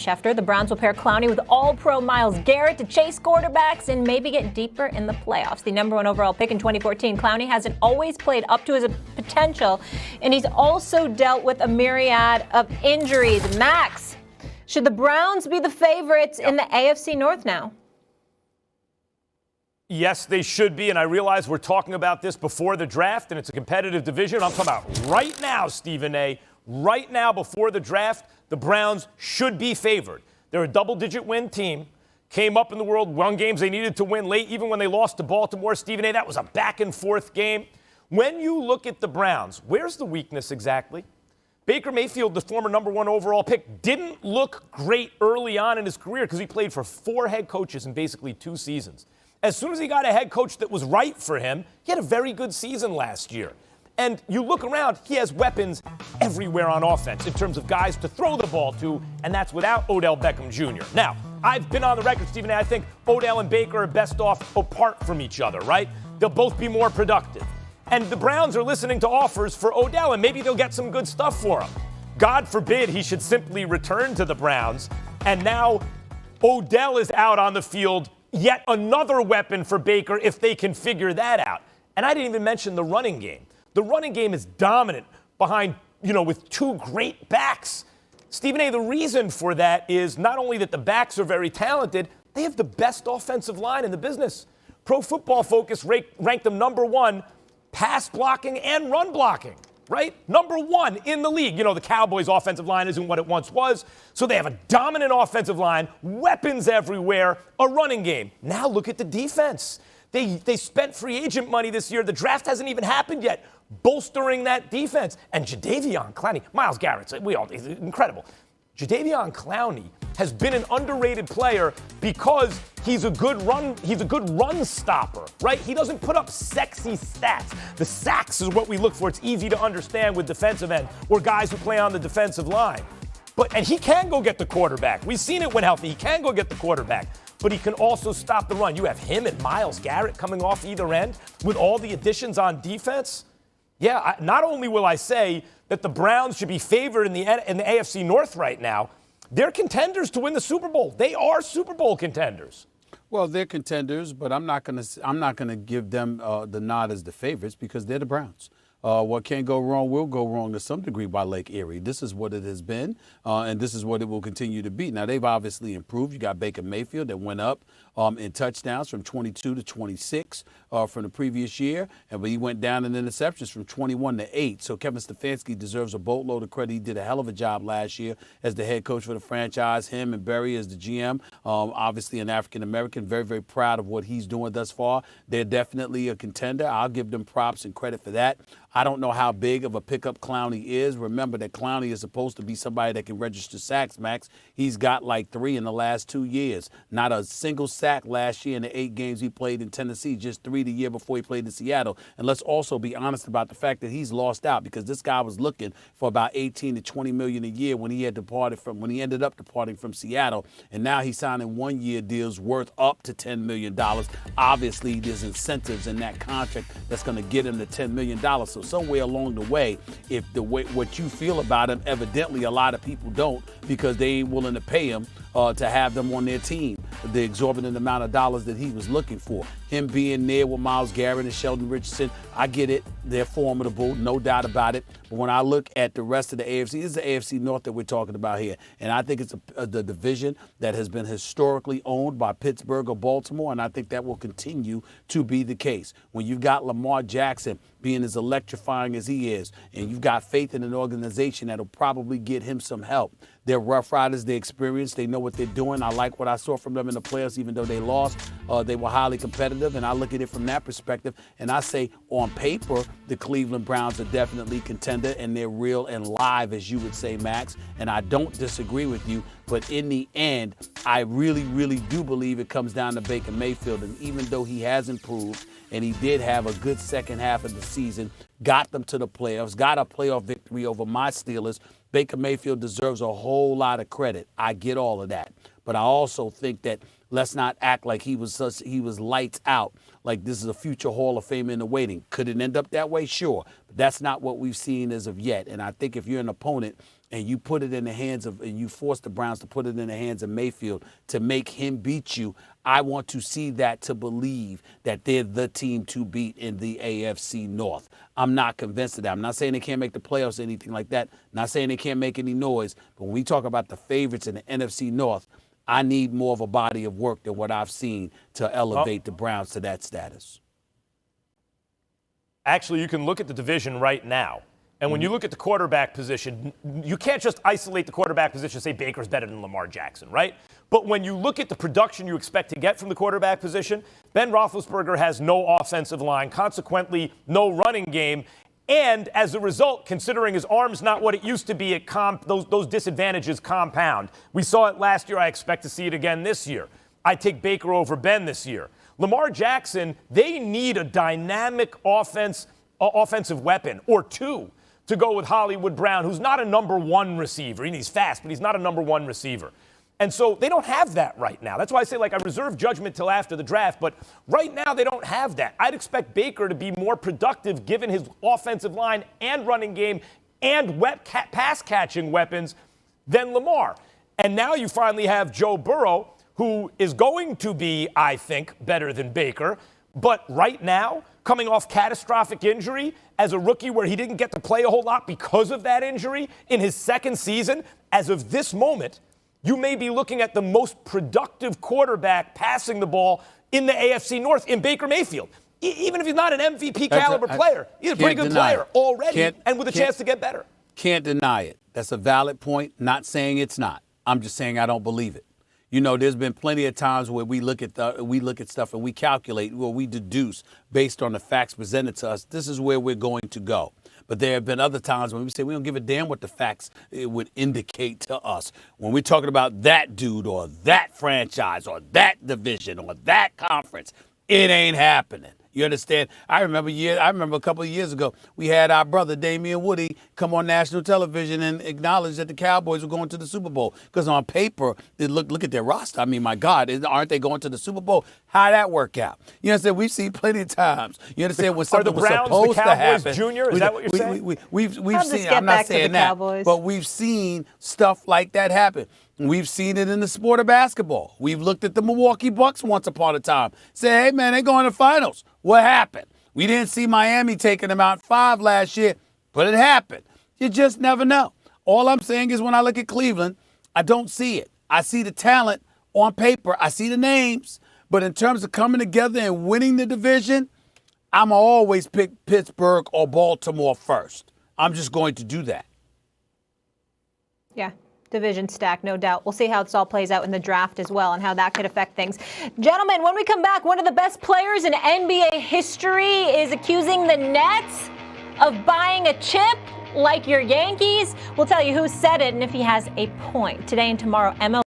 Schefter. The Browns will pair Clowney with All-Pro Myles Garrett to chase quarterbacks and maybe get deeper in the playoffs. The number one overall pick in 2014, Clowney hasn't always played up to his potential, and he's also dealt with a myriad of injuries. Max, should the Browns be the favorites in the AFC North now? Yes, they should be, and I realize we're talking about this before the draft, and it's a competitive division. I'm talking about right now, Stephen A. Right now, before the draft, the Browns should be favored. They're a double-digit win team. Came up in the world, won games they needed to win late, even when they lost to Baltimore. Stephen A., that was a back-and-forth game. When you look at the Browns, where's the weakness exactly? Baker Mayfield, the former number one overall pick, didn't look great early on in his career because he played for 4 head coaches in basically 2 seasons. As soon as he got a head coach that was right for him, he had a very good season last year. And you look around, he has weapons everywhere on offense in terms of guys to throw the ball to, and that's without Odell Beckham Jr. Now, I've been on the record, Stephen A., I think Odell and Baker are best off apart from each other, right? They'll both be more productive. And the Browns are listening to offers for Odell, and maybe they'll get some good stuff for him. God forbid he should simply return to the Browns, and now Odell is out on the field, yet another weapon for Baker if they can figure that out. And I didn't even mention the running game. The running game is dominant behind, with 2 great backs. Stephen A., the reason for that is not only that the backs are very talented, they have the best offensive line in the business. Pro Football Focus ranked them number 1 pass blocking and run blocking, right? Number 1 in the league. The Cowboys' offensive line isn't what it once was, so they have a dominant offensive line, weapons everywhere, a running game. Now look at the defense. They spent free agent money this year. The draft hasn't even happened yet, bolstering that defense. And Jadeveon Clowney, Myles Garrett, he's incredible. Jadeveon Clowney has been an underrated player because he's a good run stopper, right? He doesn't put up sexy stats. The sacks is what we look for. It's easy to understand with defensive end or guys who play on the defensive line. And he can go get the quarterback. We've seen it when healthy. He can go get the quarterback. But he can also stop the run. You have him and Myles Garrett coming off either end with all the additions on defense. Yeah, not only will I say that the Browns should be favored in the AFC North right now, they're contenders to win the Super Bowl. They are Super Bowl contenders. Well, they're contenders, but I'm not gonna give them the nod as the favorites because they're the Browns. What can go wrong will go wrong to some degree by Lake Erie. This is what it has been, and this is what it will continue to be. Now, they've obviously improved. You got Baker Mayfield that went up in touchdowns from 22 to 26 from the previous year, but he went down in interceptions from 21 to 8. So Kevin Stefanski deserves a boatload of credit. He did a hell of a job last year as the head coach for the franchise. Him and Barry as the GM, obviously an African-American, very, very proud of what he's doing thus far. They're definitely a contender. I'll give them props and credit for that. I don't know how big of a pickup Clowney is. Remember that Clowney is supposed to be somebody that can register sacks, Max. He's got like 3 in the last 2 years. Not a single sack last year in the 8 games he played in Tennessee, just 3 the year before he played in Seattle. And let's also be honest about the fact that he's lost out because this guy was looking for about 18 to 20 million a year when he ended up departing from Seattle. And now he's signing 1-year deals worth up to $10 million. Obviously, there's incentives in that contract that's going to get him to $10 million. So somewhere along the way, what you feel about him, evidently a lot of people don't because they ain't willing to pay him to have them on their team, the exorbitant amount of dollars that he was looking for. Him being there with Myles Garrett and Sheldon Richardson, I get it. They're formidable, no doubt about it. But when I look at the rest of the AFC, this is the AFC North that we're talking about here. And I think it's the division that has been historically owned by Pittsburgh or Baltimore, and I think that will continue to be the case. When you've got Lamar Jackson being as electrifying as he is, and you've got faith in an organization that'll probably get him some help. They're Rough Riders, they're experienced, they know what they're doing. I like what I saw from them in the playoffs, even though they lost. They were highly competitive, and I look at it from that perspective, and I say on paper, the Cleveland Browns are definitely contender, and they're real and live, as you would say, Max, and I don't disagree with you, but in the end, I really, really do believe it comes down to Baker Mayfield, and even though he has improved, and he did have a good second half of the season, got them to the playoffs, got a playoff victory over my Steelers. Baker Mayfield deserves a whole lot of credit. I get all of that. But I also think that Let's not act like he was lights out, like this is a future Hall of Famer in the waiting. Could it end up that way? Sure. But that's not what we've seen as of yet. And I think if you're an opponent and you put it in the hands of, and you force the Browns to put it in the hands of Mayfield to make him beat you, I want to see that to believe that they're the team to beat in the AFC North. I'm not convinced of that. I'm not saying they can't make the playoffs or anything like that. Not saying they can't make any noise. But when we talk about the favorites in the NFC North, I need more of a body of work than what I've seen to elevate the Browns to that status. Actually, you can look at the division right now. And when you look at the quarterback position, you can't just isolate the quarterback position and say Baker's better than Lamar Jackson, right? But when you look at the production you expect to get from the quarterback position, Ben Roethlisberger has no offensive line, consequently no running game. And as a result, considering his arm's not what it used to be, those disadvantages compound. We saw it last year. I expect to see it again this year. I take Baker over Ben this year. Lamar Jackson, they need a dynamic offensive weapon or two to go with Hollywood Brown, who's not a number one receiver. He's fast, but he's not a number one receiver. And so they don't have that right now. That's why I say, I reserve judgment till after the draft. But right now, they don't have that. I'd expect Baker to be more productive given his offensive line and running game and pass-catching weapons than Lamar. And now you finally have Joe Burrow, who is going to be, I think, better than Baker. But right now, coming off catastrophic injury as a rookie where he didn't get to play a whole lot because of that injury in his second season, as of this moment, you may be looking at the most productive quarterback passing the ball in the AFC North in Baker Mayfield. Even if he's not an MVP caliber player, he's a pretty good player already and with a chance to get better. Can't deny it. That's a valid point. Not saying it's not. I'm just saying I don't believe it. You know, there's been plenty of times where we look at stuff and we calculate, we deduce based on the facts presented to us. This is where we're going to go. But there have been other times when we say we don't give a damn what the facts would indicate to us. When we're talking about that dude or that franchise or that division or that conference, it ain't happening. You understand? I remember a couple of years ago, we had our brother Damian Woody come on national television and acknowledge that the Cowboys were going to the Super Bowl. Because on paper, look at their roster. I mean, my God, aren't they going to the Super Bowl? How'd that work out? You understand? We've seen plenty of times. You understand? When something was supposed to happen. Junior? Is that what you're saying? We've seen, I'm not saying that, but we've seen stuff like that happen. We've seen it in the sport of basketball. We've looked at the Milwaukee Bucks once upon a time. Say, hey, man, they're going to finals. What happened? We didn't see Miami taking them out 5 last year, but it happened. You just never know. All I'm saying is when I look at Cleveland, I don't see it. I see the talent on paper. I see the names. But in terms of coming together and winning the division, I'm always pick Pittsburgh or Baltimore first. I'm just going to do that. Yeah. Division stack, no doubt. We'll see how this all plays out in the draft as well and how that could affect things. Gentlemen, when we come back, one of the best players in NBA history is accusing the Nets of buying a chip like your Yankees. We'll tell you who said it and if he has a point. Today and tomorrow, MLB.